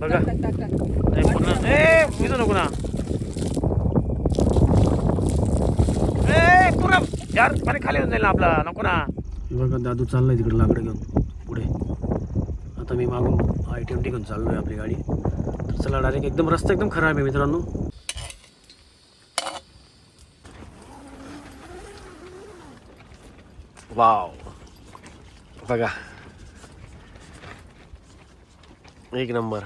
बघा इथं नको ना पुरं यार पाणी खाली येऊन जाईल ना आपला नको ना. बघा दादू चाललाय तिकडे लाकडं घेऊन पुढे. आता मी मागून ITMT घेऊन चाललोय आपली गाडी. तर चला डायरेक्ट एकदम रस्ता एकदम खराब आहे मित्रांनो. वाव बघा एक नंबर.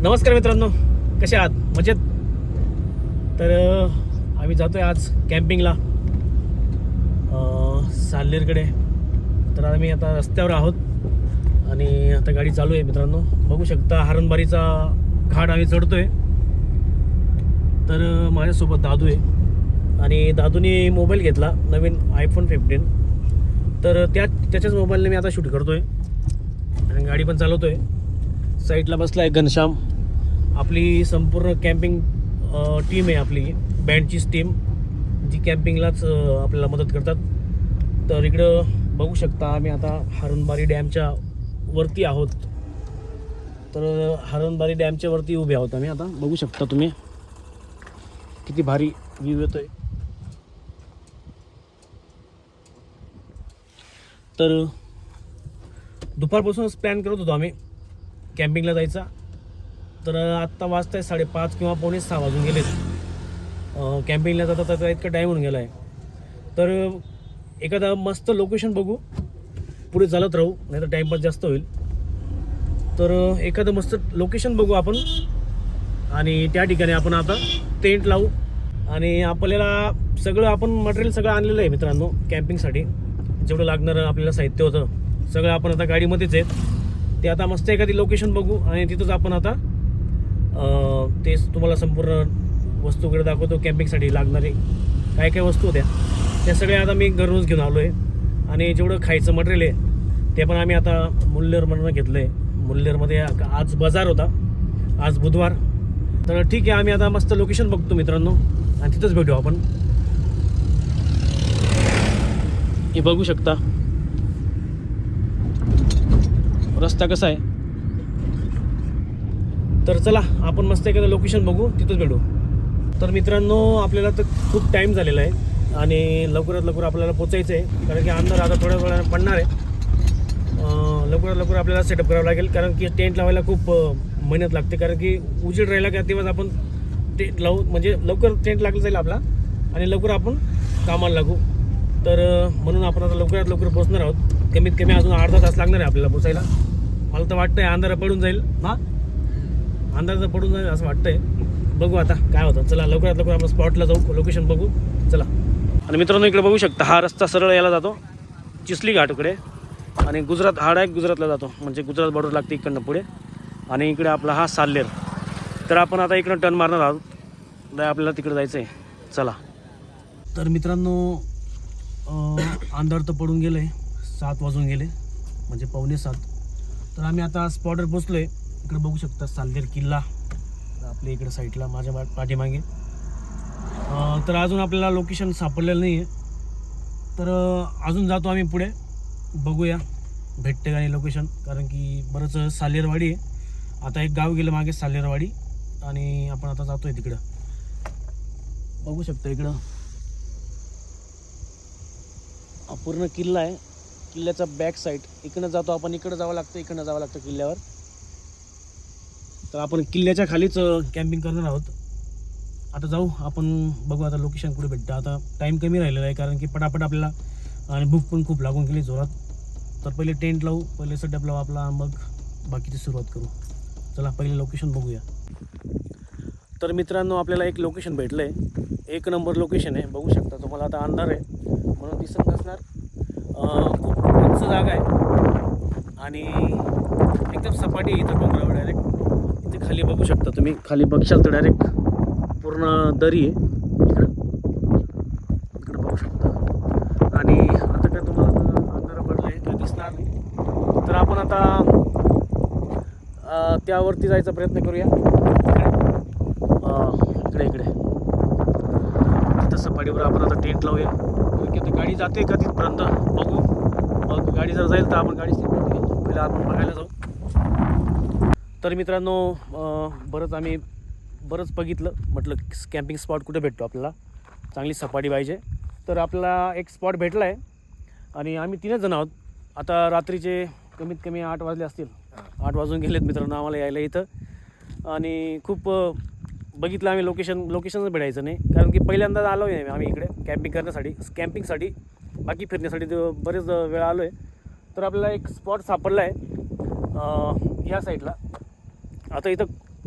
नमस्कार मित्रांनो, कसे आहात? मजेत? तर आम्ही जातोय आज कॅम्पिंगला साल्हेरकडे. तर आम्ही आता रस्त्यावर आहोत आणि आता गाडी चालू आहे मित्रांनो. बघू शकता हरणबारीचा घाट आम्ही चढतोय. तर माझ्यासोबत दादू आहे आणि दादूने मोबाईल घेतला नवीन iPhone 15. तर त्याच्याच मोबाईलने मी आता शूट करतोय आणि गाडी पण चालवतोय. साईडला बसला आहे घनश्याम. आपली संपूर्ण कॅम्पिंग टीम आहे, आपली बँडचीच टीम जी कॅम्पिंगलाच आपल्याला मदत करतात. तर इकडं बघू शकता आम्ही आता हरणबारी डॅमच्या वरती आहोत. तर हरणबारी डॅमच्या वरती उभे आहोत आम्ही आता. बघू शकता तुम्ही किती भारी व्ह्यू येतोय. तर दुपारपासूनच प्लॅन करत होतो आम्ही कॅम्पिंगला जायचा. तर आत्ता वाजता 5:30 किंवा 5:45 वाजून गेलेत. कॅम्पिंगला जाता तर इतका टाईम होऊन गेला आहे. तर एखादा मस्त लोकेशन बघू, पुढे चालत राहू नाही तर टाईमपास जास्त होईल. तर एखादं मस्त लोकेशन बघू आपण आणि त्या ठिकाणी आपण आता टेंट लावू. आणि आपल्याला सगळं आपण मटेरियल सगळं आणलेलं आहे मित्रांनो. कॅम्पिंगसाठी जेवढं लागणारं आपल्याला साहित्य होतं सगळं आपण आता गाडीमध्येच आहेत. ते आता मस्त एखादी लोकेशन बघू आणि तिथंच आपण आता तेच तुम्हाला संपूर्ण वस्तूकडे दाखवतो. कॅम्पिंगसाठी लागणारे काय काय वस्तू होत्या त्या सगळ्या आता मी घरूनच घेऊन आलो आहे. आणि जेवढं खायचं मटेरियल आहे ते पण आम्ही आता मुल्लेरमधून घेतलं आहे. मुल्लेरमध्ये आज बाजार होता, आज बुधवार. तर ठीक आहे, आम्ही आता मस्त लोकेशन बघतो मित्रांनो आणि तिथंच भेटू आपण. हे बघू शकता रस्ता कसा आहे. तर चला आपण मस्त एखादं लोकेशन बघू, तिथंच भेटू. तर मित्रांनो आपल्याला तर खूप टाईम झालेला आहे आणि लवकरात लवकर आपल्याला पोचायचं आहे. कारण की अंधार आता थोड्या वेळानं पडणार आहे. लवकरात लवकर आपल्याला सेटअप करावं लागेल कारण की टेंट लावायला खूप मेहनत लागते. कारण की उजेड राहिला का तेव्हाच आपण टेंट लावू, म्हणजे लवकर टेंट लागलं जाईल आपला आणि लवकर आपण कामाला लागू. तर म्हणून आपण आता लवकरात लवकर पोचणार आहोत. कमीत कमी अजून अर्धा तास लागणार आहे आपल्याला पोचायला. मला तर वाटतं आहे अंधारा पडून जाईल. अंधार तर पडून जाईल असं वाटतंय. बघू आता काय होतं. चला लवकरात लवकर आपण स्पॉटला जाऊ, लोकेशन बघू. चला. आणि मित्रांनो इकडे बघू शकता हा रस्ता सरळ यायला जातो चिचली घाटकडे आणि गुजरात हा डायरेक्ट गुजरातला जातो, म्हणजे गुजरात बॉर्डर लागते इकडनं पुढे. आणि इकडे आपला हा साल्हेर. तर आपण आता इकडं टर्न मारणार आहोत. आपल्याला तिकडे जायचं आहे. चला. तर मित्रांनो अंधार तर पडून गेलं आहे, 7 वाजून गेले म्हणजे 6:45. तर आम्ही आता स्पॉटवर पोचलो आहे. इकडे बघू शकता साल्हेर किल्ला आपल्या इकडे साईडला माझ्या पाठीमागे. तर अजून आपल्याला लोकेशन सापडलेलं नाही आहे. तर अजून जातो आम्ही पुढे, बघूया भेटते का नाही लोकेशन. कारण की बरंच साल्हेरवाडी आहे. आता एक गाव गेलं मागे साल्हेरवाडी आणि आपण आता जातो आहे तिकडं. बघू शकता इकडं पूर्ण किल्ला आहे. किल्ल्याचा बॅक साईड इकडनं जातो आपण. इकडं जावं लागतं, इकडनं जावं लागतं किल्ल्यावर. तर आपण किल्ल्याच्या खालीच कॅम्पिंग करणार आहोत. आता जाऊ आपण, बघू आता लोकेशन कुठे भेटतं. आता टाईम कमी राहिलेला आहे कारण की पटापट आपल्याला आणि भूक पण खूप लागून गेली जोरात. तर पहिले टेंट लावू, पहिले सेटअप लावू आपला, मग बाकीची सुरुवात करू. चला पहिले लोकेशन बघूया. तर मित्रांनो आपल्याला एक लोकेशन भेटलं आहे. 1 नंबर लोकेशन आहे. बघू शकता तुम्हाला. आता अंधार आहे म्हणून दिसत नसणार. खूप उंच जागा आहे आणि एकदम सपाटी आहे इथं डोंगरावर डायरेक्ट. इथे खाली बघू शकता तुम्ही, खाली बघशाल तर डायरेक्ट पूर्ण दरी आहे इकडं. इकडं बघू शकता. आणि आता काय तुम्हाला अंधार पडलं आहे काय दिसणार नाही. तर आपण आता त्यावरती जायचा प्रयत्न करूया. इकडे इकडे तिथं सपाटीवर आपण आता टेंट लावूया. की आता गाडी जाते का तिथपर्यंत बघू. मग गाडी जर जाईल तर आपण गाडी स्थिर घेऊ. पहिला आपण बघायला जाऊ. तर मित्रांनो बरंच बघितलं, म्हटलं कॅम्पिंग स्पॉट कुठे भेटतो आपल्याला, चांगली सपाटी पाहिजे. तर आपल्याला एक स्पॉट भेटला आहे आणि आम्ही 3 जण आहोत. आता रात्रीचे कमीत कमी 8 वाजले असतील, 8 वाजून गेलेत मित्रांनो आम्हाला यायला इथं. आणि खूप बघितलं आम्ही, लोकेशनच भेटायचं नाही, कारण की पहिल्यांदाच आलो आहे आम्ही इकडे कॅम्पिंगसाठी. बाकी फिरण्यासाठी बरेच वेळा आलो आहे. तर आपल्याला एक स्पॉट सापडला आहे या साईडला. आता इथं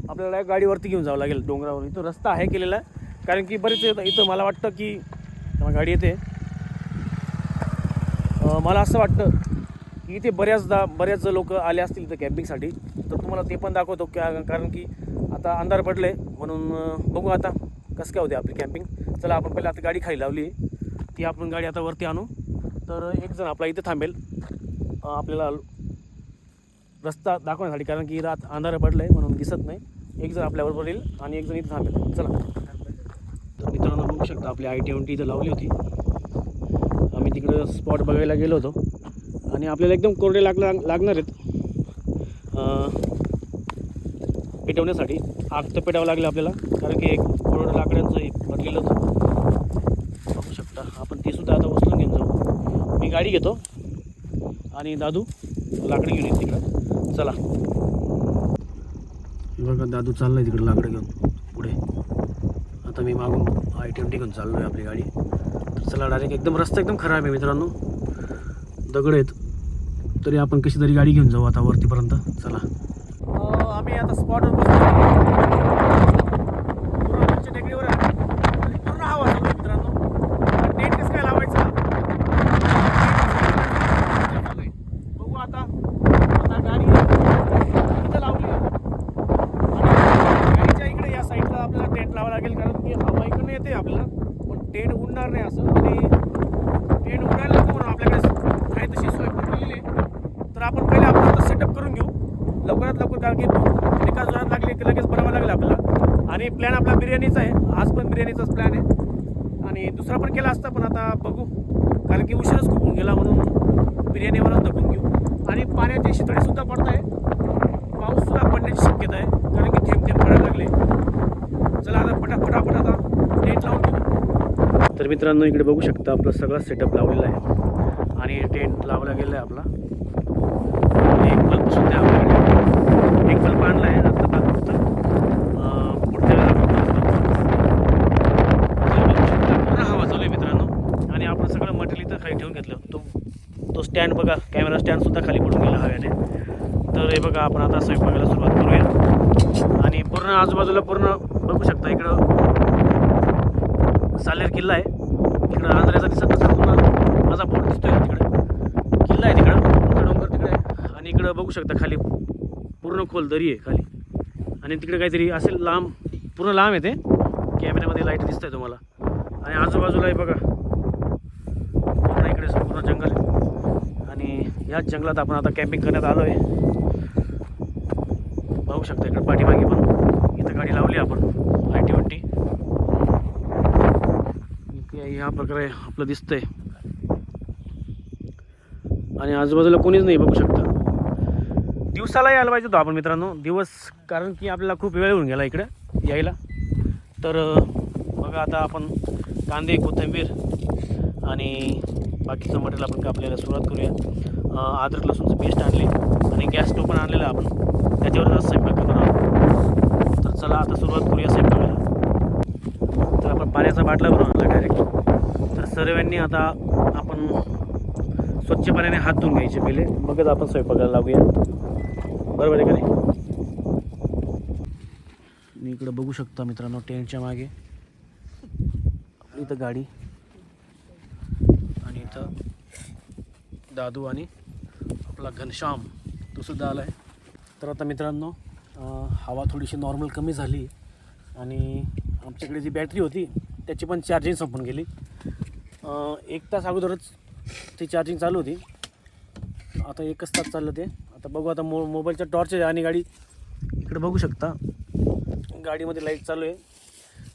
आपल्याला गाडीवरती घेऊन जावं लागेल डोंगरावर. इथं रस्ता आहे केलेला, कारण की बरेच इथं मला वाटतं की गाडी येते, मला असं वाटतं की इथे बऱ्याच लोक आले असतील इथं कॅम्पिंगसाठी. तर तुम्हाला ते पण दाखवतो, कारण की आता अंधार पडले, म्हणून बघू आता कसं काय होते आपली कॅम्पिंग. चला आपण पहिला आता गाडी खाली लावली आहे, ती आपण गाडी आता वरती आणू. तर एक जण आपला इथं थांबेल आपल्याला रस्ता दाखवण्यासाठी, कारण की अंधार पडलं आहे म्हणून दिसत नाही. एक जण आपल्याबरोबर येईल आणि एक जण इथं थांबेल. चला. तर मित्रांनो बघू शकता आपली I-20 इथं लावली होती. आम्ही तिकडं स्पॉट बघायला गेलो होतो आणि आपल्याला एकदम कोरडे लागणार आहेत पेटवण्यासाठी. आग तर पेटावं लागलं आपल्याला, कारण की एक कोरडं लाकडांचं भरलेलं होतं. बघू शकता आपण ते सुद्धा आता उचलून घेऊन जाऊ. मी गाडी घेतो आणि दादू लाकडं घेऊन येईल तिकडं. चला. बघा दादू चालला आहे तिकडं लाकडं घेऊन पुढे. आता मी मागून I-20 घेऊन चाललो आहे आपली गाडी. तर चला डायरेक्ट, एकदम रस्ता एकदम खराब आहे मित्रांनो, दगड आहेत, तरी आपण कशी तरी गाडी घेऊन जाऊ आता वरतीपर्यंत. चला. आम्ही आता स्पॉटवर पूर्ण टेकडीवर आहे, पूर्ण हवा चालू आहे मित्रांनो. टेंट कसं काय लावायचा बघू आता. गाडी इथं लावली आणि गाडीच्या इकडे या साईडला आपल्याला टेंट लावावं लागेल, कारण की हवा इकडे येते आपल्याला, पण टेंट उडणार नाही असं. आणि टेंट उडायला नको म्हणून आपल्याकडे काही तशी सोय केलेली आहे. तर आपण पहिले आता सेटअप करून घेऊ लवकरात लवकर, कारण की एका जोरात लागली की लगेच बनवावं लागेल आपल्याला. आणि प्लॅन आपला बिर्याणीचा आहे, आज पण बिर्याणीचाच प्लॅन आहे. आणि दुसरा पण केला असता, पण आता बघू, कारण की उशीरच खूप होऊन गेला, म्हणून बिर्याणीवरच धकून घेऊ. आणि पाण्याची शितळीसुद्धा पडत आहे, पाऊससुद्धा पडण्याची शक्यता आहे, कारण की थेंब पडायला लागले. चला आता फटाफट आता टेंट लावून घेऊ. तर मित्रांनो इकडे बघू शकता आपला सगळा सेटअप लावलेला आहे आणि टेंट लावला गेला आहे आपला. एक बल्ब सुद्धा आपल्याकडे, एक बल्ब आणला आहे आता फक्त पुढच्या वेळेला बघू शकता पूर्ण हवा चालू आहे मित्रांनो. आणि आपण सगळं मटेरियल इथं खाली ठेवून घेतलं. तो स्टँड बघा, कॅमेरा स्टँडसुद्धा खाली पडून गेला हव्याने. तर हे बघा आपण आता स्वयंपाकाला सुरुवात करूया. आणि पूर्ण आजूबाजूला पूर्ण बघू शकता, इकडं सालेर किल्ला आहे, इकडं आंध्राचा दिसत नसेल तुम्हाला, माझा बोट दिसतोय तिकडे, किल्ला आहे तिकडं, डोंगर तिकडे आहे. आणि इकडं बघू शकता खाली पूर्ण खोल दरी आहे खाली. आणि तिकडे काहीतरी असेल लांब, पूर्ण लांब येते, कॅमेऱ्यामध्ये लाईट दिसत आहे तुम्हाला. आणि आजूबाजूला आहे बघा पूर्ण इकडे पूर्ण जंगल आहे. आणि याच जंगलात आपण आता कॅम्पिंग करण्यात आलो आहे. बघू शकता इकडे पाठीमागे पण इथं गाडी लावली आपण I-20. ह्या प्रकारे आपलं दिसतंय आणि आजूबाजूला कोणीच नाही, बघू शकता. दिवसाला यायला पाहिजे होतो आपण मित्रांनो, दिवस, कारण की आपल्याला खूप वेळ होऊन गेला इकडे यायला. तर बघा आता आपण कांदे, कोथिंबीर आणि बाकीचं मटेरियल आपण कापल्याला सुरुवात करूया. अद्रक लसूणचं पेस्ट आणले आणि गॅस स्टोव पण आणलेला आपण, त्याच्यावरच स्वयंपाक करणार आहोत. तर चला आता सुरुवात करूया स्वयंपाकाला. तर आपण पाण्याचा बाटला भरून आणला डायरेक्ट. तर सर्वांनी आता आपण स्वच्छ पाण्याने हात धुवून घ्यायचे पहिले, मगच आपण स्वयंपाकाला लागूया, बरोबर आहे का नाही. मी इकडं बघू शकता मित्रांनो टेंटच्या मागे इथं गाडी, आणि इथं दादू आणि आपला घनश्याम तो सुद्धा आला आहे. तर आता मित्रांनो हवा थोडीशी नॉर्मल कमी झाली आणि आमच्याकडे जी बॅटरी होती त्याची पण चार्जिंग संपून गेली. 1 तास अगोदरच ती चार्जिंग चालू होती, आता 1च तास चाललं ते. आता बघू, आता मोबाईलचा टॉर्च आहे आणि गाडी इकडे बघू शकता गाडीमध्ये लाईट चालू आहे.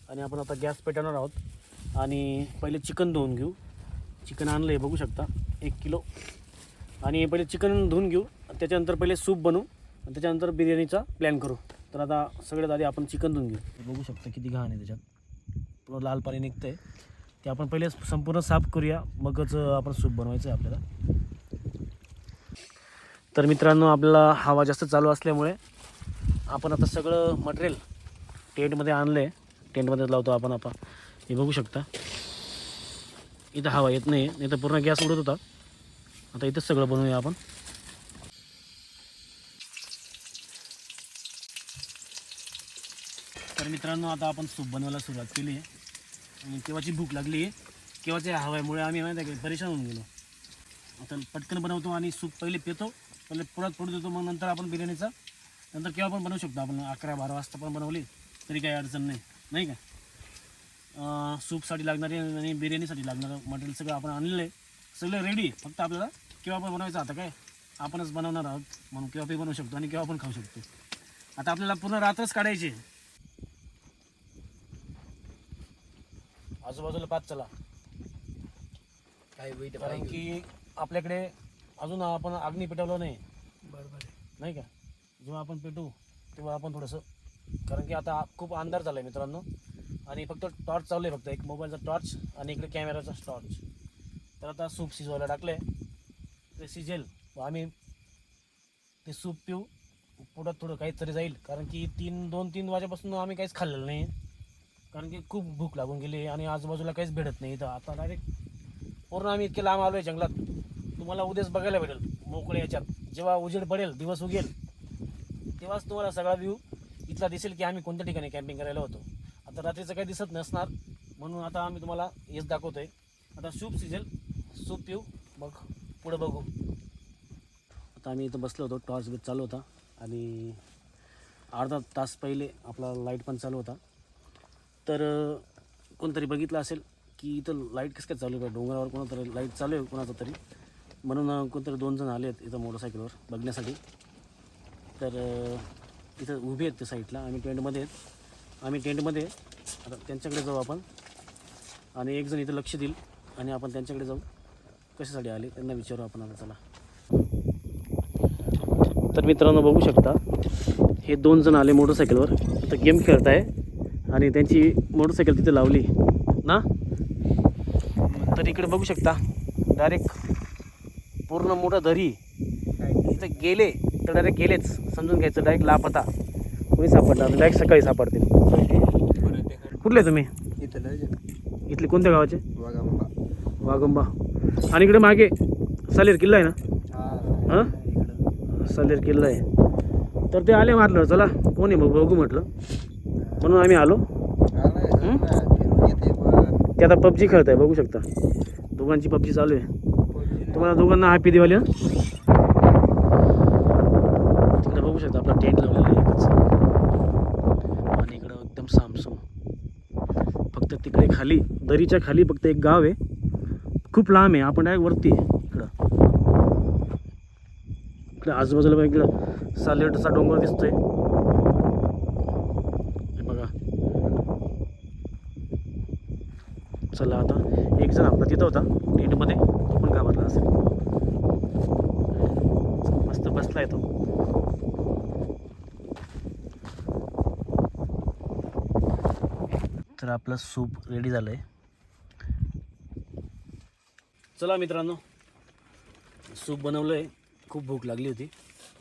आणि आपण आता गॅस पेटवणार आहोत आणि पहिले चिकन धुवून घेऊ. चिकन आणलं आहे बघू शकता 1 किलो. आणि पहिले चिकन धुवून घेऊ, त्याच्यानंतर पहिले सूप बनवू आणि त्याच्यानंतर बिर्याणीचा प्लॅन करू. तर आता सगळ्यात आधी आपण चिकन धुवून घेऊ. बघू शकता किती घाण आहे त्याच्यात, पूर्ण लाल पाणी निघतं आहे. ते आपण पहिले संपूर्ण साफ करूया, मगच आपण सूप बनवायचं आहे आपल्याला. तर मित्रांनो, आपल्याला हवा जास्त चालू असल्यामुळे आपण आता सगळं मटेरियल टेंटमध्ये आणलं आहे. टेंटमध्येच लावतो आपण. हे बघू शकता इथं हवा येत नाही तर पूर्ण गॅस उडत होता. आता इथंच सगळं बनवूया आपण. तर मित्रांनो, आता आपण सूप बनवायला सुरुवात केली आहे. आणि केव्हाची भूक लागली आहे, केव्हाच्या हव्यामुळे आम्ही माहिती आहे की परेशान होऊन गेलो. आता पटकन बनवतो आणि सूप पहिले पितो, पहिले पुरात पडू देतो, मग नंतर आपण बिर्याणीचा नंतर केव्हा पण बनवू शकतो. आपण 11-12 वाजता पण बनवली तरी काही अडचण नाही का. सूपसाठी लागणारे आणि बिर्याणीसाठी लागणारं मटेरियल सगळं आपण आणलेलं आहे, सगळं रेडी. फक्त आपल्याला केव्हा पण बनवायचं. आता काय आपणच बनवणार आहोत म्हणून केव्हा पण बनवू शकतो आणि केव्हा पण खाऊ शकतो. आता आपल्याला पूर्ण रात्रच काढायची. आजूबाजूला पाच चला, कारण की आपल्याकडे अजून आपण अग्नी पेटवलं नाही. बरोबर नाही का. जेव्हा आपण पेटू तेव्हा आपण थोडंसं, कारण की आता खूप अंधार झाला आहे मित्रांनो, आणि फक्त टॉर्च चालू आहे, फक्त एक मोबाईलचा टॉर्च आणि इकडे कॅमेराचा टॉर्च. तर आता सूप शिजवायला टाकले, ते शिजेल आम्ही ते सूप पिऊ. पुढं थोडं काहीतरी जाईल, कारण की 2-3 वाजेपासून आम्ही काहीच खाल्लेलं नाही, कारण की खूप भूक लागून गेली आणि आजूबाजूला काहीच भेटत नाही. तर आता डायरेक्ट पूर्ण आम्ही इतके लांब आलो आहे जंगलात. तुम्हाला उद्याच बघायला भेटेल मोकळे याच्यात. जेव्हा उजेड पडेल, दिवस उगेल, तेव्हाच तुम्हाला सगळा व्ह्यू इथला दिसेल की आम्ही कोणत्या ठिकाणी कॅम्पिंग करायला होतो. आता रात्रीचं काही दिसत नसणार, म्हणून आता आम्ही तुम्हाला हेच दाखवतो आहे. आता सूप शिजेल, सूप पिऊ, मग पुढं बघू. आता आम्ही इथं बसलो होतो, टॉर्च चालू होता आणि अर्धा तास पहिले आपला लाईट पण चालू होता. तर कोणतरी बघितलं असेल की इथं लाईट कसं काय चालू आहे, डोंगरावर कोणातरी लाईट चालू आहे कोणाचं तरी, म्हणून कोणतरी 2 जण आले आहेत इथं मोटरसायकलवर बघण्यासाठी. तर इथं उभे आहेत ते साईडला. आम्ही टेंटमध्ये आता त्यांच्याकडे जाऊ आपण, आणि एक जण इथं लक्ष देईल आणि आपण त्यांच्याकडे जाऊ. कशासाठी आले त्यांना विचारू आपण. आता चला. तर मित्रांनो, बघू शकता हे 2 जण आले मोटरसायकलवर, आता गेम खेळत आहे आणि त्यांची मोटरसायकल तिथे लावली ना. तर इकडे बघू शकता डायरेक्ट पूर्ण मोठं दरी. इथं गेले तर डायरेक्ट गेलेच समजून घ्यायचं, डायरेक्ट लापता. कोणी सापडणार डायरेक्ट सकाळी सापडतील. कुठले तुम्ही? इथले कोणत्या गावाचे? वाघंबा. आणि इकडे मागे सालेर किल्ला आहे ना. हां, सालेर किल्ला आहे. तर ते आले, मारलं चला कोण आहे बघू म्हटलं, म्हणून आम्ही आलो. ते आता पबजी खेळत आहे, बघू शकता दोघांची पबजी चालू आहे. तुम्हाला दोघांना हॅपी दिवाळी. तिकडे बघू शकता आपला टेंट लावलेला आहे एकच, आणि इकडं एकदम सामसूम. फक्त तिकडे खाली दरीच्या खाली फक्त एक गाव आहे, खूप लांब आहे. आपण डायरेक्ट वरती इकडं आजूबाजूला इकडं सालेटचा डोंगर दिसतोय बघा. चला आता एक जण आपला तिथं होता टेंटमध्ये, तो पण घाबरला असेल. मस्त बसलाय तो. तर आपलं सूप रेडी झालं आहे. चला मित्रांनो, सूप बनवलं आहे. खूप भूक लागली होती,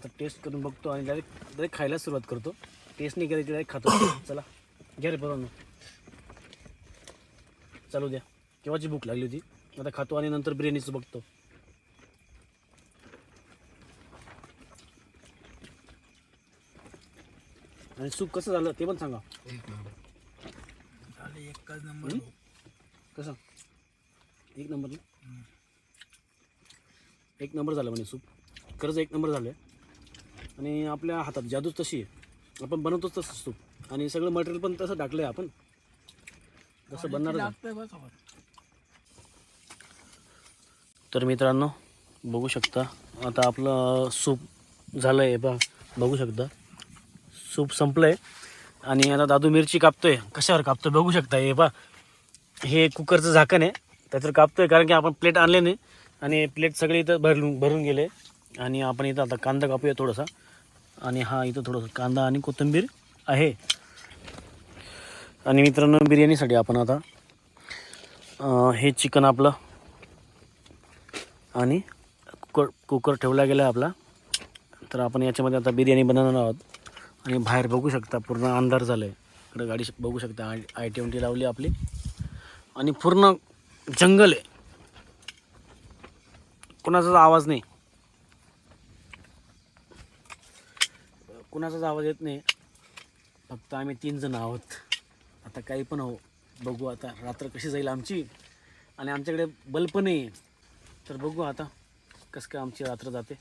तर टेस्ट करून बघतो आणि डायरेक्ट खायला सुरुवात करतो. टेस्ट नाही करायची, डायरेक्ट खातो. चला घ्या रे बरोबर, चालू द्या. केव्हाची भूक लागली होती, आता खातो आणि नंतर बिर्याणीचं बघतो. आणि सूप कसं झालं ते पण सांगा. एकच नंबर. कसं? एक नंबर. एक नंबर झालं म्हणे सूप, खरंच एक नंबर झालं. आणि आपल्या हातात जादूच तशी आहे, आपण बनवतोच तसं सूप, आणि सगळं मटेरियल पण तसं टाकलं आहे आपण, जसं बनणार. तर मित्रांनो बघू शकता आता आपलं सूप झालं आहे बा. बघू शकता सूप संपलं आहे. आणि आता दादू मिरची कापतोय. कशावर कापतोय बघू शकता. हे बा, हे कुकरचं झाकण आहे, त्याच्यावर कापतोय, कारण की आपण प्लेट आणले नाही आणि प्लेट सगळे इथं भरून गेले. आणि आपण इथं आता कांदा कापूया थोडासा. आणि हा इथं थोडंसं कांदा आणि कोथिंबीर आहे. आणि मित्रांनो, बिर्याणीसाठी आपण आता हे चिकन आपलं आणि कुकर ठेवला गेला आहे आपला. तर आपण याच्यामध्ये आता बिर्याणी बनवणार आहोत. आणि बाहेर बघू शकता पूर्ण अंधार झालं आहे. इकडं गाडी बघू शकता, ITMT लावली आपली आणि पूर्ण जंगल आहे, कुणाचाच आवाज नाही, कुणाचाच आवाज येत नाही. फक्त आम्ही 3 जण आहोत. आता काही पण हो, बघू आता रात्र कशी जाईल आमची. आणि आमच्याकडे बल्ब पण नाही, तर बघू आता कसं काय आमची रात्र जाते.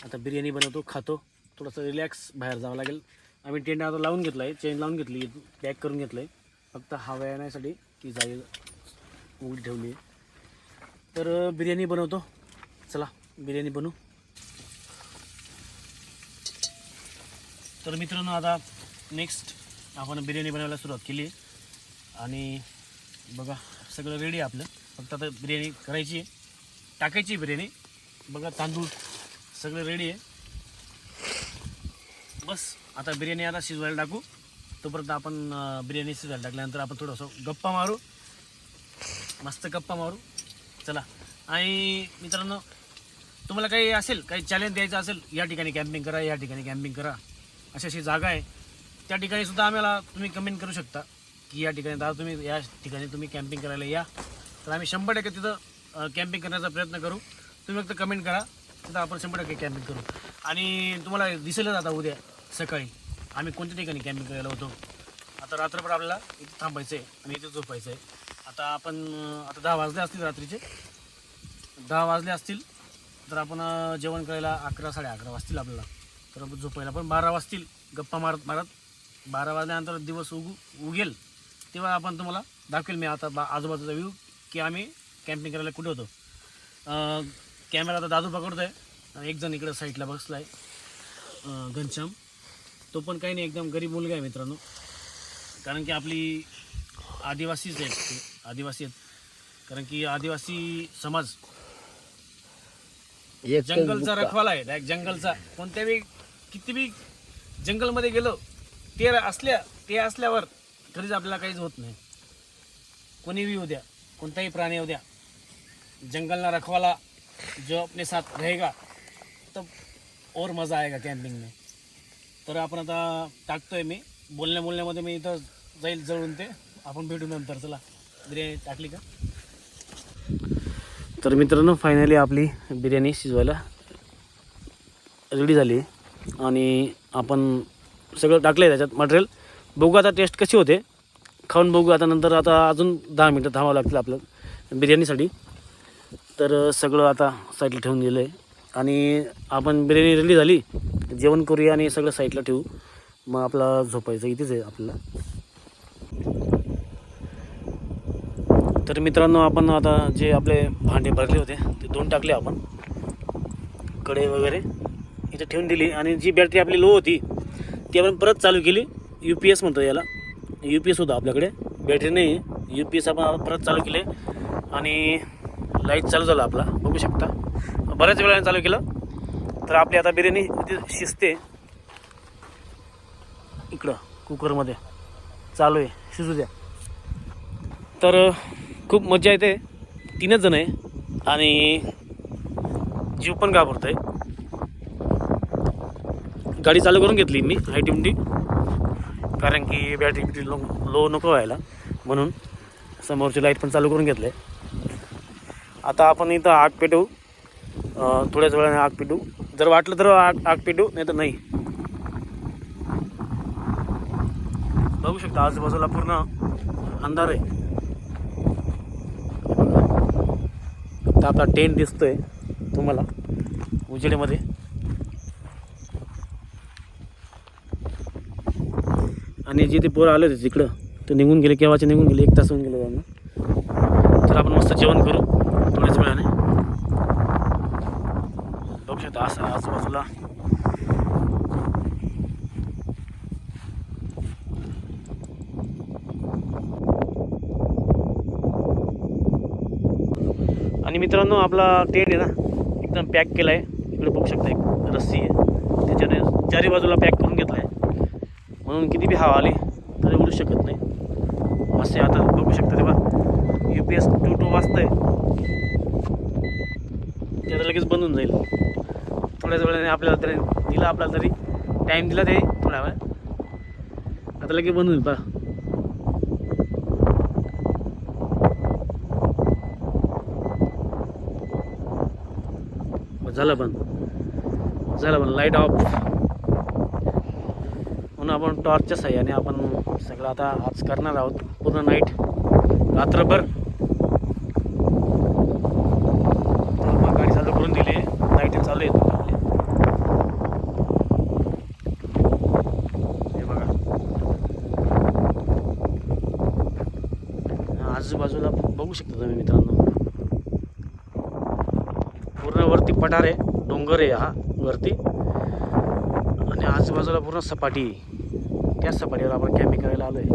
आता बिर्याणी बनवतो, खातो, थोडंसं रिलॅक्स बाहेर जावं लागेल. आम्ही टेंट आता लावून घेतला आहे, चेन लावून घेतली, पॅक करून घेतलं आहे. फक्त हवा येण्यासाठी ती जाईल उघडी ठेवली आहे. तर बिर्याणी बनवतो, चला बिर्याणी बनवू. तर मित्रांनो, आता नेक्स्ट आपण बिर्याणी बनवायला सुरुवात केली आहे. आणि बघा सगळं रेडी आहे आपलं. फक्त आता बिर्याणी करायची आहे, टाकायची बिर्याणी. बघा तांदूळ सगळं रेडी आहे. बस आता बिर्याणी आता शिजवायला टाकू. तोपर्यंत आपण बिर्याणी शिजवायला टाकल्यानंतर आपण थोडंसं गप्पा मारू, मस्त गप्पा मारू. चला. आणि मित्रांनो, तुम्हाला काही असेल, काही चॅलेंज द्यायचं असेल, या ठिकाणी कॅम्पिंग करा, या ठिकाणी कॅम्पिंग करा, अशी जागा आहे, त्या ठिकाणी सुद्धा आम्हाला तुम्ही कमेंट करू शकता की या ठिकाणी दादा तुम्ही या ठिकाणी तुम्ही कॅम्पिंग करायला या. तर आम्ही 100% तिथं कॅम्पिंग करण्याचा प्रयत्न करू. तुम्ही फक्त कमेंट करा, तिथं आपण 100% कॅम्पिंग करू. आणि तुम्हाला दिसेलच आता उद्या सकाळी आम्ही कोणत्या ठिकाणी कॅम्पिंग करायला होतो. आता रात्रभर आपल्याला इथे थांबायचं आहे आणि इथे झोपायचं आहे. आता आपण आता 10 वाजले असतील, रात्रीचे 10 वाजले असतील. तर आपण जेवण करायला 11 साडे11 वाजतील आपल्याला. तर झोपायला पण 12 वाजतील. गप्पा मारत मारत 12 वाजल्यानंतर दिवस उगेल तेव्हा आपण तुम्हाला दाखवेल मी आता आजूबाजूचा व्ह्यू की आम्ही कॅम्पिंग करायला कुठे होतो. कॅमेरा आता दादू पकडतो आहे, एक जण इकडं साईडला बसला आहे घनश्याम. तो पण काही नाही, एकदम गरीब मुलगा आहे मित्रांनो. कारण की आपली आदिवासीच आहेत, ते आदिवासी आहेत. कारण की आदिवासी समाज जंगलचा रखवाला आहे, डायरेक्ट जंगलचा. कोणत्या बी किती बी जंगलमध्ये गेलो ते असल्यावर कधीच आपल्याला काहीच होत नाही. कोणी भी उद्या, कोणताही प्राणी उद्या, जंगलना रखवाला जो अपने साथ रहेगा तब और मज़ा आएगा कॅम्पिंग में. तर आपण आता टाकतोय मी बोलण्यामध्ये मी इथं जाईल जळून ते. आपण भेटू नंतर. चला बिर्याणी टाकली का. तर मित्रांनो, फायनली आपली बिर्याणी शिजवायला रेडी झाली आणि आपण सगळं टाकलं आहे त्याच्यात मटेरियल. बघू आता टेस्ट कशी होते, खाऊन बघू आता. नंतर आता अजून 10 मिनटं थांबावं लागतील आपल्याला बिर्याणीसाठी. तर सगळं आता साईडला ठेवून दिलं आहे आणि आपण बिर्याणी रेडी झाली, जेवण करूया आणि सगळं साईडला ठेवू. मग आपला झोपायचं इथेच आहे आपल्याला. तर मित्रांनो, आपण आता जे आपले भांडे भरले होते ते 2 टाकले आपण, कढई वगैरे इथे ठेवून दिली. आणि जी बॅटरी आपली लो होती ती आपण परत चालू केली. UPS म्हणतो याला, UPS होता आपल्याकडे, बॅटरी नाही. UPS आपण परत चालू केले आणि लाईट चालू झाला आपला, बघू शकता. बऱ्याच वेळाने चालू केलं. तर आपली आता बिर्याणी शिजते इकडं कुकरमध्ये, चालू आहे, शिजू द्या. तर खूप मजा येते. 3च जण आहे आणि जीव पण घाबरतो आहे. गाडी चालू करून घेतली मी ITMT, कारण की बॅटरी लो नको व्हायला म्हणून. समोरची लाईट पण चालू करून घेतलं आहे. आता आपण इथं आग पेटवू, थोड्याच वेळाने आग पेटवू. जर वाटलं तर आग पेटवू, नाही तर नाही. बघू शकता आजूबाजूला पूर्ण अंधार आहे. तर आपला टेंट दिसतोय तुम्हाला उजेडीमध्ये. आणि जे ते पोरं आले होते तिकडं ते निघून गेले, केव्हाचे निघून गेले, 1 तास होऊन गेले त्यांना. तर आपण मस्त जेवण करू थोड्याच वेळाने. बघू शकता असं आजूबाजूला आणि मित्रांनो, आपला टेंट आहे ना एकदम पॅक केला आहे. इकडे बघू शकता एक रस्सी आहे, त्याच्याने चारी बाजूला पॅक करून घेतला आहे, म्हणून किती बी हवा आली तरी उडू शकत नाही. असे आता बघू शकता ते बा UPS 22 वाजतंय, ते आता लगेच बंद होऊन जाईल. थोड्याच वेळाने आपल्याला तरी दिला, आपल्याला तरी टाईम दिला ते थोड्या वेळ, आता लगेच बंद होईल. बघा झालं बंद, झालं बंद. Light of. म्हणून आपण टॉर्चच्या साह्याने आपण सगळं आता आज करणार आहोत, पूर्ण नाईट, रात्रभर. मग गाडी चालू करून दिली, लाईट चालू येतो आपले. हे बघा आजूबाजूला बघू शकता तुम्ही मित्रांनो, पूर्ण वरती पठार आहे, डोंगर आहे हा वरती, आणि आजूबाजूला पूर्ण सपाटी. त्या सपाटीवर आपण कॅम्पिंग करायला आलो आहे.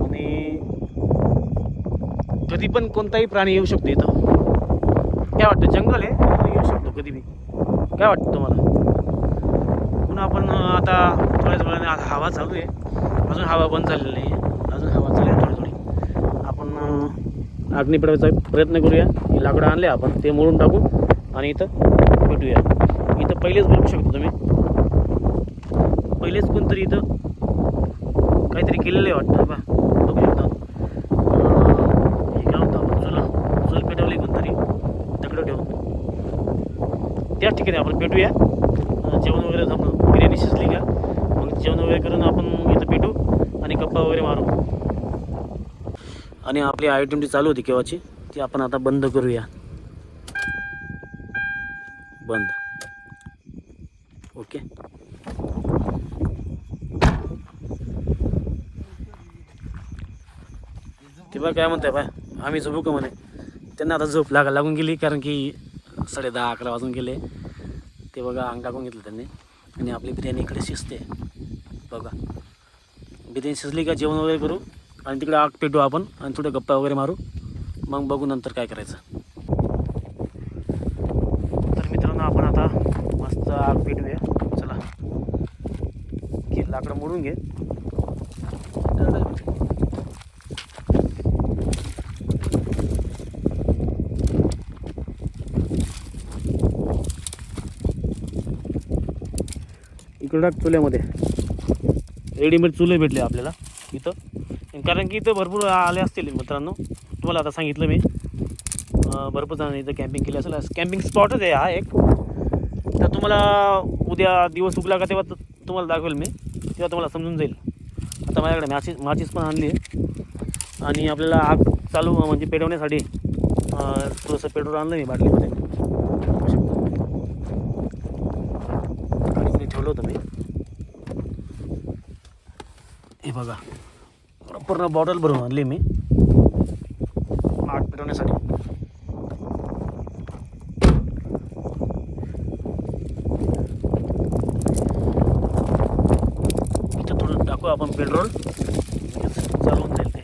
आणि कधी पण कोणताही प्राणी येऊ शकतो इथं. काय वाटतं, जंगल आहे, येऊ शकतो कधी बी. काय वाटतं तुम्हाला? म्हणून आपण आता थोड्याच वेळाने, आता हवा चालू आहे, अजून हवा बंद झालेली नाही आहे, अजून हवा चालू आहे थोडी थोडी. आपण आग्नी पेटवायचा प्रयत्न करूया. हे लाकडं आणले आपण, ते मोडून टाकू आणि इथं भेटूया. इथं पहिलेच बघू शकतो तुम्ही, पहिलेच कोणतरी इथं काहीतरी केलेलं आहे वाटतं. बा बघू शकता, हे काय होतं, आपण चूल पेटवली कोणतरी दगडं ठेवून. त्याच ठिकाणी आपण पेटूया. जेवण वगैरे जमलं, बिर्याणी शिजली का मग जेवण वगैरे करून आपण इथं पेटू आणि गप्पा वगैरे मारू. आणि आपली आयडेंटिटी चालू होती केव्हाची, ती आपण आता बंद करूया. बंद. ओके. ते बघा काय म्हणताय, बाय आम्ही झोपू का म्हणे. त्यांना आता झोप लागून गेली, कारण की 10:30-11 वाजून गेले. ते बघा अंग टाकून घेतलं त्यांनी. आणि आपली बिर्याणी इकडे शिजते बघा. बिर्याणी शिजली का जेवण वगैरे करू आणि तिकडे आग पेटू आपण आणि थोडे गप्पा वगैरे मारू, मग बघू नंतर काय करायचं. तर मित्रांनो, आपण आता मस्त आग पेटूया. चला, घे लाकडं मोडून घे. इकडं टाक चुल्यामध्ये. रेडीमेड चुले भेटले आपल्याला इथं, कारण की इथं भरपूर आले असतील मित्रांनो. तुम्हाला आता सांगितलं मी, भरपूर जण इथं कॅम्पिंग केली असेल. कॅम्पिंग स्पॉटच आहे हा एक. तर तुम्हाला उद्या दिवस उगला का तेव्हा तुम्हाला दाखवेल मी, तेव्हा तुम्हाला समजून जाईल. आता माझ्याकडे माचीस पण आणली आहे आणि आपल्याला आग चालू म्हणजे पेटवण्यासाठी थोडंसं पेट्रोल आणलं मी बाटलीमध्ये. गाडीमध्ये ठेवलं होतं मी. हे बघा, पूर्ण बॉटल भरून आणली मी आग पेटवण्यासाठी. इथं थोडं टाकू आपण पेट्रोल, चालवून जाईल ते.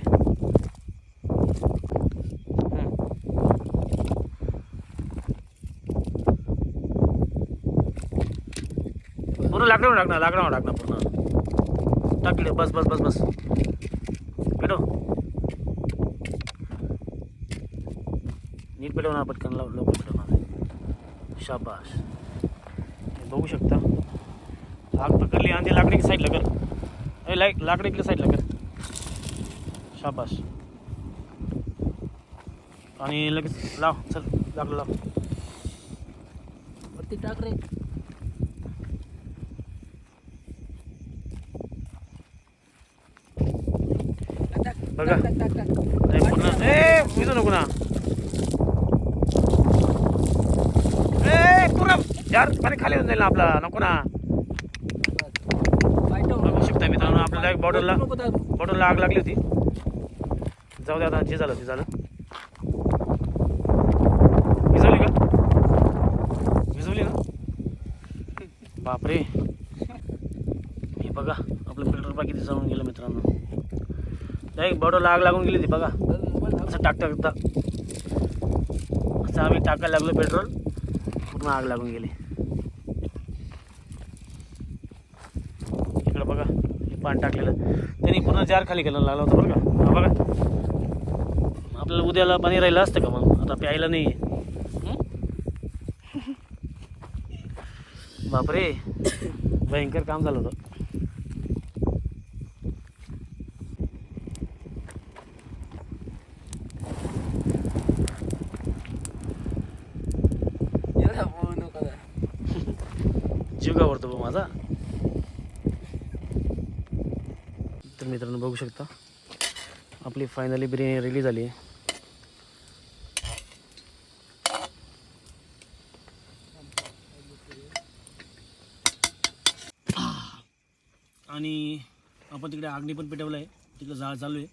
पूर्ण लाकडावर टाकणार पूर्ण टाकले. बस बस बस बस पेटव, नीट पेटवणार, पटकन लवकर पेटवणार. शाबाश. बघू शकता आग पकडली आणि ते लाकडी साईडला कर. लाकडी इकडे साईडला कर. शाबाश. आणि लगेच लाव, चल लाकडं लाव, वरती टाक रे. बघा पूर्ण. विजू नको ना, पूर्ण यार पाणी खाली होऊन जाईल ना आपला, नको ना. बघू शकता मित्रांनो, आपल्याला एक बॉटलला आग लागली होती. जाऊ दे, आता जे झालं ते झालं. विजवली ना. बापरे, हे बघा आपलं पेट्रोल पाक किती जळून गेलं मित्रांनो. डायरेक्ट बॉटलला आग लागून गेली ती बघा. असं टाकता असं आम्ही टाकायला लागलो पेट्रोल, पूर्ण आग लागून गेली. बघा पाणी टाकलेलं त्यांनी पूर्ण जार खाली करायला लागला होता बरं का. हा बघा आपल्याला उद्याला पाणी राहिलं असतं का मग, आता प्यायला नाही आहे. बापरे भयंकर काम झालं होतं. जीव घाबरतो बघ माझा. तर मित्रांनो बघू शकता आपली फायनली बिर्याणी रेडी झाली आहे. आणि आपण तिकडे आग्नी पण पेटवलं आहे, तिकडे जाळ चालू आहे.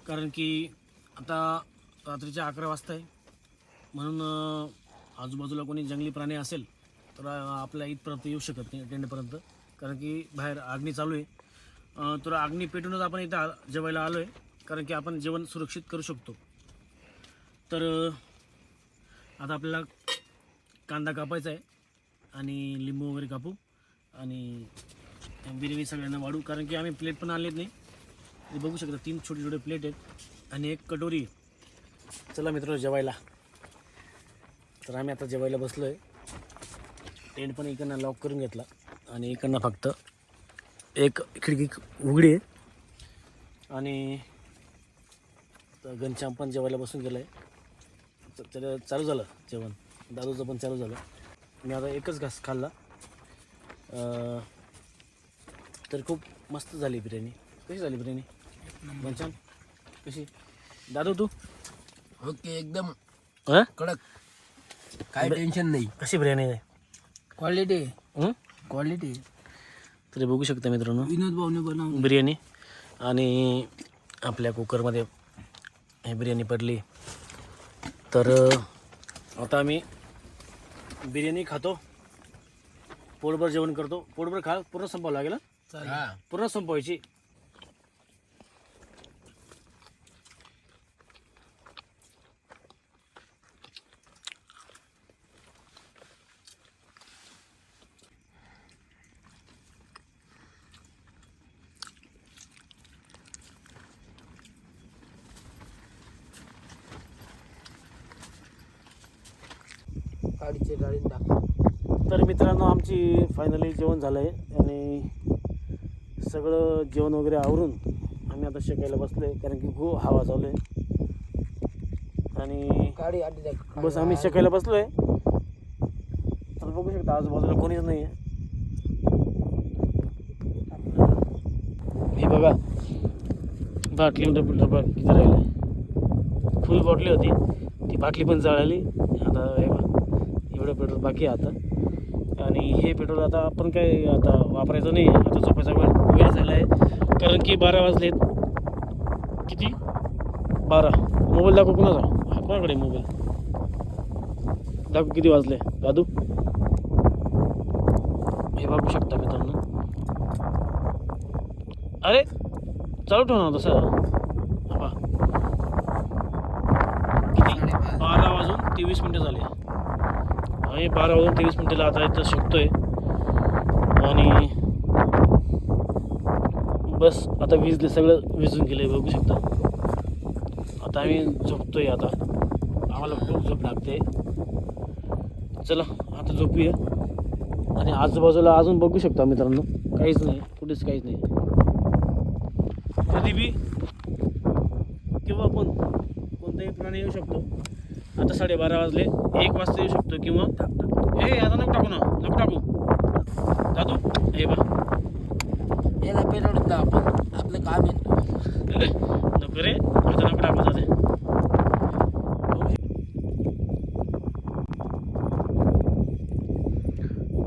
कारण की आता रात्रीचे 11 वाजता आहे, म्हणून आजूबाजूला कोणी जंगली प्राणी असेल तर आपल्या इथपर्यंत येऊ शकत नाही टेंटपर्यंत, कारण की बाहेर आग्नी चालू आहे. तर आग्नी पेटूनच आपण इथं जेवायला आलो आहे, कारण की आपण जेवण सुरक्षित करू शकतो. तर आता आपल्याला कांदा कापायचा आहे आणि लिंबू वगैरे कापू आणि बिर्याणी सगळ्यांना वाढू, कारण की आम्ही प्लेट पण आणलेत नाही. ते बघू शकता 3 छोटे छोटे प्लेट आहेत आणि एक कटोरी. चला मित्रांनो जेवायला. तर आम्ही आता जेवायला बसलो आहे. टेंट पण इकडनं लॉक करून घेतला आणि इकडनं फक्त एक खिडकी उघडी आहे. आणि घनश्याम पण जेवायला बसून गेलं आहे. त्याला चालू झालं जेवण, दादूचं पण चालू झालं. मी आता एकच घास खाल्ला. तर खूप मस्त झाली बिर्याणी. कशी झाली बिर्याणी घनश्याम, कशी? दादू तू? ओके एकदम हां कडक, काय टेन्शन नाही. कशी बिर्याणी आहे? Quality quality. तरी बघू शकता मित्रांनो विनोद भाऊने बनवून बिर्याणी. आणि आपल्या कुकरमध्ये हे बिर्याणी पडली. तर आता आम्ही बिर्याणी खातो, पोटभर जेवण करतो. पोटभर खा, पूर्ण संपावं लागेल. पूर्ण संपवायची. काडीचे डाळी टाक. तर मित्रांनो आमची फायनली जेवण झालं आहे आणि सगळं जेवण वगैरे आवरून आम्ही आता शेकायला बसलो आहे, कारण की खूप हवा चालू आहे. आणि काडी आधी टाक. बस आम्ही शेकायला बसलो आहे. तर बघू शकता आजूबाजूला कोणीच नाही आहे. हे बघा बाटली डबा किती राहिले. फुल बॉटली होती ती बाटली पण जळाली. आता हे बघा एवढं पेट्रोल बाकी आहे आता. आणि हे पेट्रोल आता आपण काय आता वापरायचं नाही. आता झोपायचा वेळ झाला आहे, कारण की 12 वाजलेत. किती? 12. मोबाईल दाखव कुणाचा? हा कोणाकडे मोबाईल दाखव किती वाजले दादू. हे बघू शकता मित्रांनो. अरे चालू ठेव ना तसं. हा किती? 12 वाजून 23 मिनटं झाले. आम्ही 12 वाजून 23 मिनटाला आता इथं शिकतोय. आणि बस आता विजले, सगळं विजून गेलं बघू शकता. आता आम्ही झोपतोय. आता आम्हाला खूप झोप लागते. चला आता झोपूया. आणि आजूबाजूला अजून बघू शकता मित्रांनो काहीच नाही, कुठेच काहीच नाही. कधी बी किंवा पण कोणताही प्राणी येऊ शकतो. आता 12:30 वाजले, 1 वाजता येऊ शकतो किंवा आता नको टाकू ना, नको टाकू दादू. हे बा याला पेटवून द्या आपण, आपलं काम आहे. नको रे, आता नको टाकू दादा.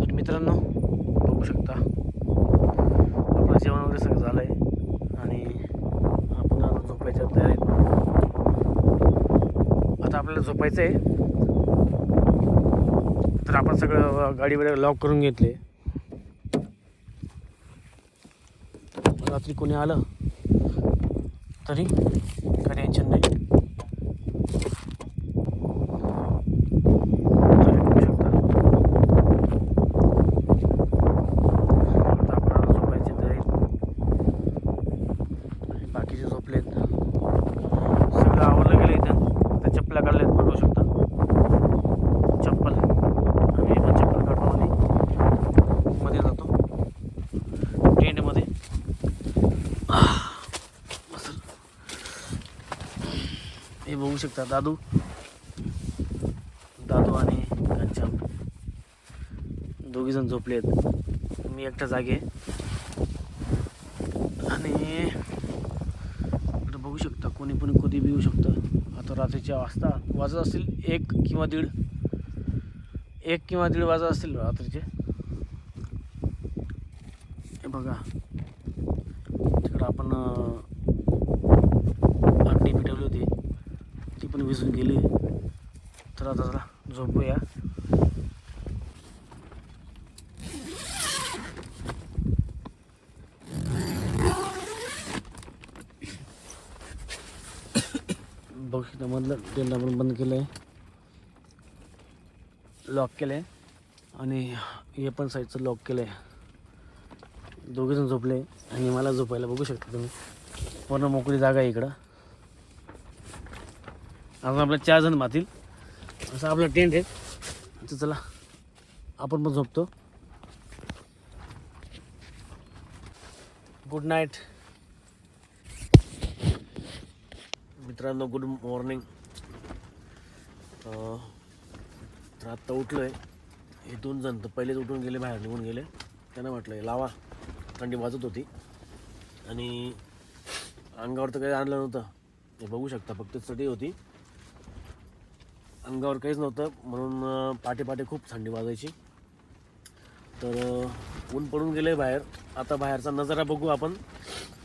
तर मित्रांनो बघू शकता आपलं जेवण वगैरे सगळं झालं आहे आणि आपण आता झोपायच्या तयारीत. आता आपल्याला झोपायचं आहे. तर आपण सगळं गाडी वगैरे लॉक करून घेतले. रात्री कोणी आलं तरी काही टेन्शन नाही. बघू शकता आता आपल्याला झोपायची तयारी. बघू शकता दादू आणि घनश्याम दोघीजण झोपले आहेत. मी एकटा जागे आणि बघू शकता कोणी पण कधी बी येऊ शकतं. आता रात्रीच्या वाजत असतील 1 किंवा 1:30 वाजत असतील रात्रीचे. हे बघा तिकडं आपण अग्नी पेटवली होती ती पण विझून गेली. तर आता जरा झोपूया. बघू शकता मधलं टेंट आपण बंद केलं आहे, लॉक केलं आहे आणि हे पण साईडचं लॉक केलं आहे. दोघेजण झोपले आणि मला झोपायला बघू शकता तुम्ही पूर्ण मोकळी जागा आहे इकडं. अजून आपल्या 4 जण मातील असं आपला टेंट आहे. तर चला आपण पण झोपतो. गुड नाईट मित्रांनो, गुड मॉर्निंग. तर आत्ता उठलो आहे. हे 2 जण तर पहिलेच उठून गेले, बाहेर निघून गेले. त्यांना म्हटलं हे लावा, थंडी वाजत होती आणि अंगावर तर काही आणलं नव्हतं. हे बघू शकता फक्त चढी होती, अंगावर काहीच नव्हतं. म्हणून पाटे खूप थंडी वाजायची. तर ऊन पडून गेले बाहेर. आता बाहेरचा नजारा बघू आपण.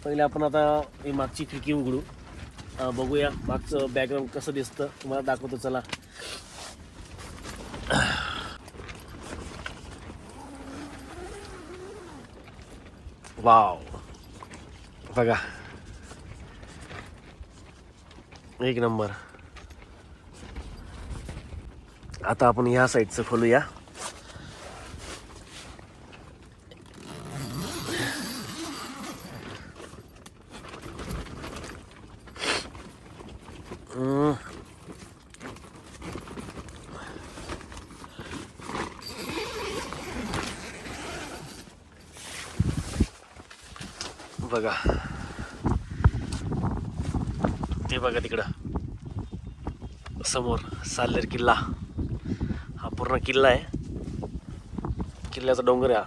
पहिले आपण आता ही मागची खिडकी उघडू, बघूया मागचं बॅकग्राऊंड कसं दिसतं तुम्हाला दाखवतो. चला वाव बघा, एक नंबर. आता आपण ह्या साईडचं खोलूया. बघा ते बघा तिकडं समोर साल्हेर किल्ला. हा पूर्ण किल्ला आहे, किल्ल्याचा डोंगर आहे.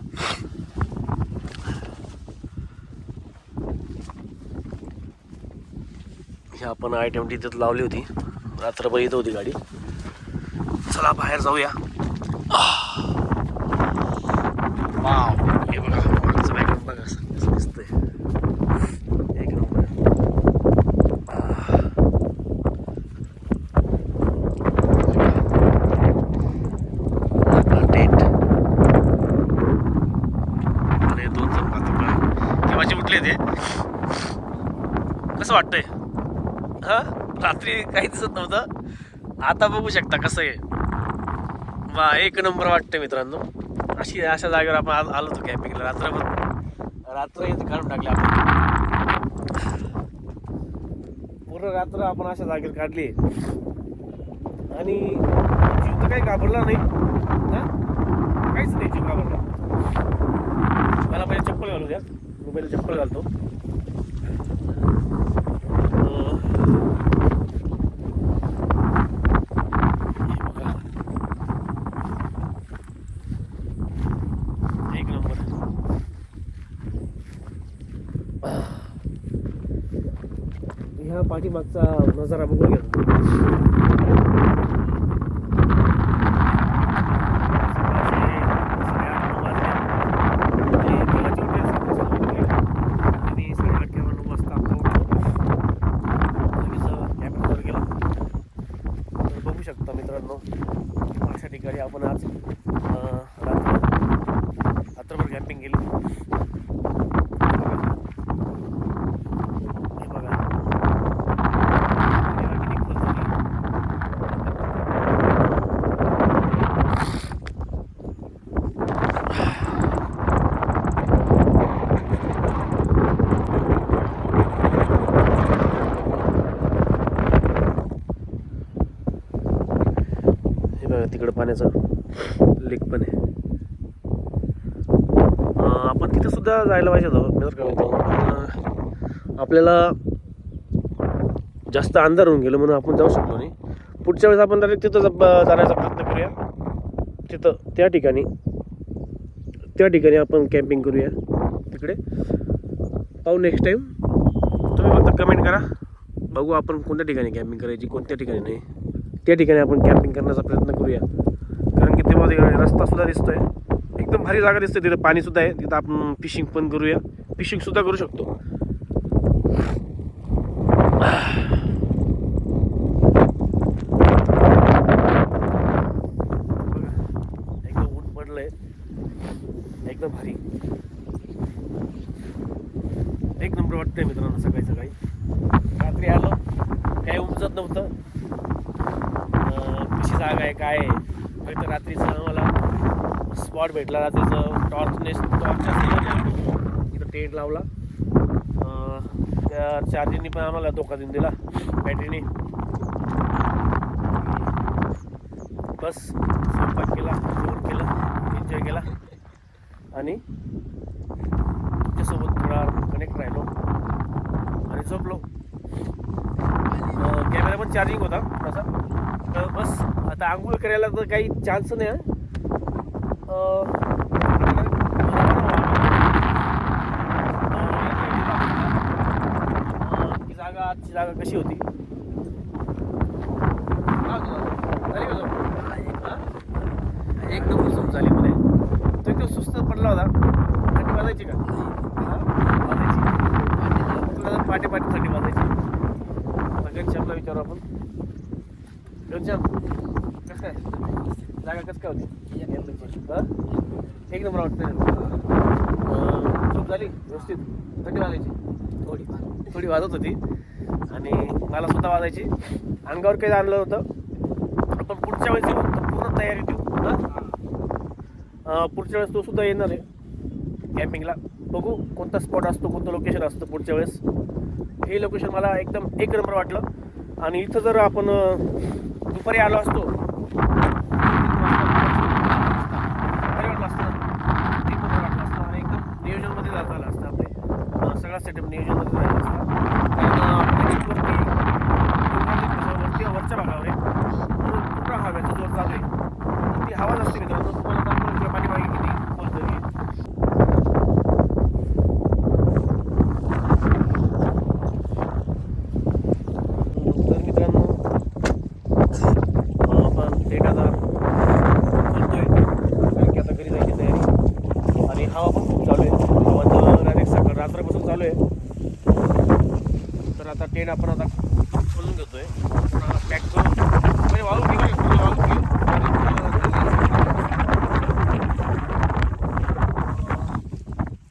ही आपण आयटम तिथं लावली होती, रात्रभर इथं होती गाडी. चला बाहेर जाऊया. वाव, हे बघा मागचं बॅकग्राऊंड बघा कसं दिसतंय. एक नंबर. टेंट आणि 2 जण केव्हाचे उठले ते. कसं वाटतंय? हा, रात्री काही दिसत नव्हतं, आता बघू शकता कसं आहे. वा, एक नंबर वाटतं मित्रांनो. अशा जागेवर आपण आलो होतो कॅम्पिंगला. रात्र इथे काढून टाकली आपण. पूर्ण रात्र आपण अशा जागेवर काढली आणि जीव तर काही घाबरला नाही ना, काहीच नाही जीव घाबरला. मला पहिले चप्पल घालू द्या, मी पहिले चप्पल घालतो. एक नंबर. ह्या पाठीमागचा नजारा बघून घ्या. बघू शकता मित्रांनो, अशा ठिकाणी आपण आज रात्रभर कॅम्पिंग केली. तिकडं पाण्याचं लेक पण आहे. आपण तिथे सुद्धा जायला पाहिजे होतं. आपल्याला जास्त अंधार होऊन गेलं म्हणून आपण जाऊ शकलो नाही. पुढच्या वेळेस आपण डायरेक्ट तिथं जाण्याचा प्रयत्न करूया. तिथं त्या ठिकाणी आपण कॅम्पिंग करूया. तिकडे पाहू नेक्स्ट टाईम. तुम्ही फक्त कमेंट करा, बघू आपण कोणत्या ठिकाणी कॅम्पिंग करायची, कोणत्या ठिकाणी नाही. त्या ठिकाणी आपण कॅम्पिंग करण्याचा प्रयत्न करूया. कारण की तेव्हा रस्तासुद्धा दिसतोय, एकदम भारी जागा दिसते. तिथं पाणीसुद्धा आहे. तिथं आपण फिशिंग पण करूया, फिशिंगसुद्धा करू शकतो. एकदम ऊन पडलंय, एकदम भारी, एक नंबर वाटतंय मित्रांनो. सकाळी सकाळी रात्री आलो, काही उमजत नव्हतं कशी जागा आहे काय आहे. फक्त रात्रीचं आम्हाला स्पॉट भेटला. रात्रीचं टॉर्चच्या इथं टेंट लावला. त्या चार्जिंगनी पण आम्हाला धोका देऊन दिला बॅटरीने. बस स्वयंपाक केला, जेवण केलं, एन्जॉय केला आणि त्याच्यासोबत थोडा कनेक्ट राहिलो आणि झोपलो. कॅमेरा पण चार्जिंग होता थोडासा. तर बस आता आंघोळ करायला तर काही चान्स नाही आहे. आजची जागा कशी होती? एक नंबर झोप झाली मध्ये. तो एकदम सुस्त पडला होता. थंडी वाजायची का? तुला पाठी थंडी वाजायची. घनश्यामला विचारू आपण. घनश्याम कसं काय जागा कसं काय होती? एक नंबर वाटतं. झोप झाली व्यवस्थित? थंडी वाजायची? थोडी वाजत होती आणि मला सुद्धा वाजायची. अंगावर काही आणलं होतं. आपण पुढच्या वेळेस येऊ तर पूर्ण तयारी देऊ. पुढच्या वेळेस तो सुद्धा येणार आहे कॅम्पिंगला. बघू कोणता स्पॉट असतो, कोणतं लोकेशन असतं पुढच्या वेळेस. हे लोकेशन मला एकदम एक नंबर वाटलं. आणि इथं जर आपण दुपारी आलो असतो बरं वाटलं असतं, एक नंबर वाटलं असतं आणि एकदम नियोजनमध्ये झालं असतं. आपले सगळा सेटअप नियोजनमध्ये राहिला असता. वरच्या भागावर आहे पूर्ण हव्याचा जोर चालू आहे. ती हवा असते मित्रांनो. तुम्हाला पाठीमागे किती बोलतो मी. तर मित्रांनो आपण टेंट आता बोलतोय कारण की आता घरी जायची तयारी. आणि हवा पण खूप चालू आहे. हवा तर डायरेक्ट सकाळ रात्रपासून चालू आहे. तर आता टेंट आपण आता खोलून घेतोय, पॅक करून म्हणजे वाळू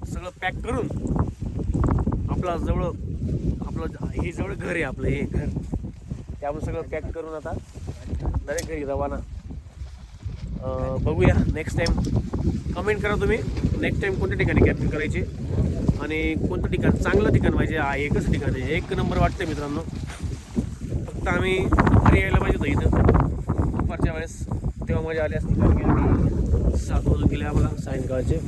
सगळं पॅक करून आपलं हे जवळ घर आहे. आपलं हे घर, त्यामुळे सगळं पॅक करून आता डायरेक्ट घरी रवाना. बघूया नेक्स्ट टाईम. कमेंट करा तुम्ही नेक्स्ट टाईम कोणत्या ठिकाणी कॅम्पिंग करायची आणि कोणतं ठिकाण चांगलं ठिकाण पाहिजे. एकच ठिकाण आहे, एक नंबर वाटतंय मित्रांनो. फक्त आम्ही घरी यायला पाहिजे होतं इथं दुपारच्या वेळेस, तेव्हा मजा आली असती. कारण की आम्ही 7 वाजून गेले आम्हाला सायंकाळचे,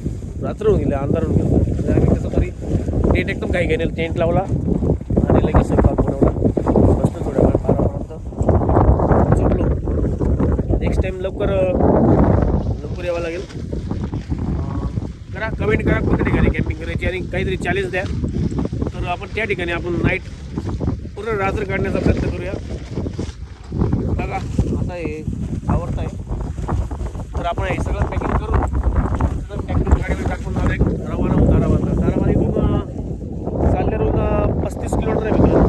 रात्र होऊन गेले, अंधार होऊन गेलो. तर आम्ही कसं तरी टेंट एकदम काही घेणे टेंट लावला आणि लगेच स्वयंपाक बनवला. बसतो थोड्या वेळ 12पर्यंत झोपलो. नेक्स्ट टाईम लवकर यावं लागेल. करा कमेंट करा कोणत्या ठिकाणी कॅम्पिंग करायची आणि काहीतरी चॅलेंज द्या. तर आपण त्या ठिकाणी आपण नाईट पूर्ण रात्र काढण्याचा प्रयत्न करूया. बघा आता हे आवडतं आहे. तर आपण हे सगळं पॅकिंग करून सगळं पॅकिंग गाडीवर टाकून रवाना होऊ ताराबाद इथून चालल्यावरून 35 किलोमीटर आहे मित्रांनो.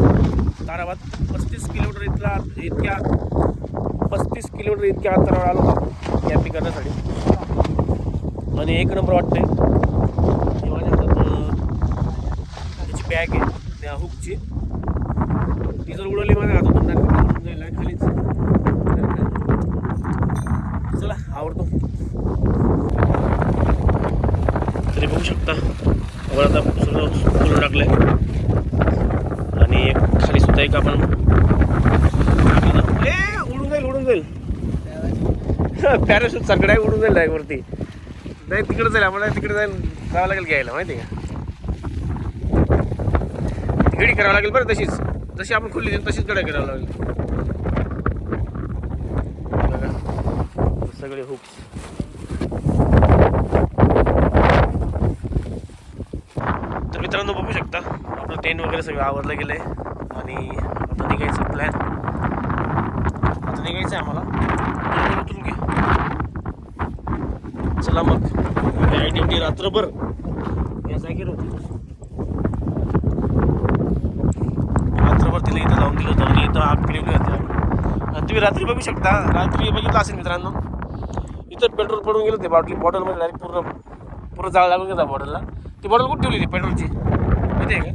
ताराबाद 35 किलोमीटर इतक्या 35 किलोमीटर इतक्या अंतरावर आलो कॅम्पिंग करण्यासाठी. आणि एक नंबर वाटतंय. हे माझ्या हातात त्याची बॅग आहे त्या हुकची. ती जर उडवली माझ्या हातातून जाईल खालीच. चला आवडतो तरी बघू शकता. आपण आता सगळं फुलं टाकलं आहे आणि एक खाली सुद्धा एक आपण उडून जाईल पॅराशूट सगळ्या उडून जाईल डायवरती. नाही तिकडे जाईल, आम्हाला तिकडे जावं लागेल घ्यायला माहिती आहे का. तिकडे करावं लागेल बरं. तशीच जशी आपण खोलली तशीच गड्या करायला लागली बघा सगळे हुक्स. तर मित्रांनो बघू शकता आपलं टेंट वगैरे सगळं आवरलं गेलं आहे आणि आता निघायचं प्लॅन. आता निघायचं आहे आम्हाला. उतरून घे. चला मग ॲक्टिव्हिटी रात्रभर या जागेवर होती. रात्रभर तिला इथं जाऊन दिलं होतं आणि इथं आग पेटवली होती. आणि तुम्ही रात्री बघू शकता. रात्री बघितलं असेल मित्रांनो इथं पेट्रोल पडून गेलं ते बॉटलमध्ये डायरेक्ट पूर्ण जाळ लागून गेला बॉटलला. ती बॉटल कुठे ठेवली ती पेट्रोलची माहिती आहे का?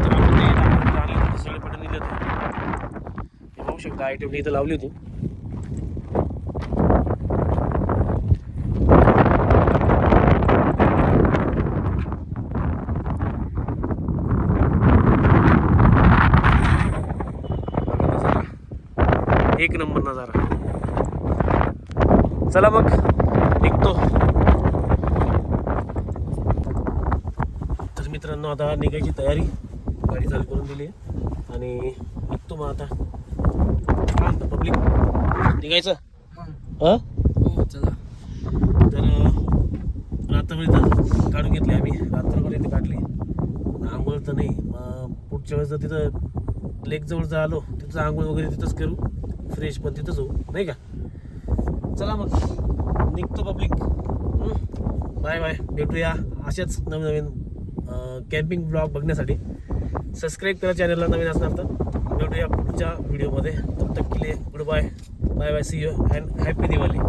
तर आपण ते आणले होते सगळे पेट्रोल दिले होते. हे बघू शकता आयटम इथं लावली होती. एक नंबर नजारा. चला मग निघतो. तर मित्रांनो आता निघायची तयारी गाडी चालू करून दिली आहे आणि निघतो मग आता. हा पब्लिक निघायचं हां. हो चला. तर रात्रभर इथं काढून घेतली आम्ही. रात्रभर इथे काढली. आंघोळ तर नाही. पुढच्या वेळेस जर तिथं लेकजवळ जर आलो तिथं आंघोळ वगैरे तिथंच करू. फ्रेश पण तिथंच होऊ नाही का. चला मग निघतो पब्लिक. Bye bye. भेटूया अशाच नवीन कॅम्पिंग ब्लॉग बघण्यासाठी. सबस्क्राईब करा चॅनलला नवीन असणार तर. भेटूया पुढच्या व्हिडिओमध्ये. तब तक के लिए goodbye. Bye bye. See you and happy Diwali.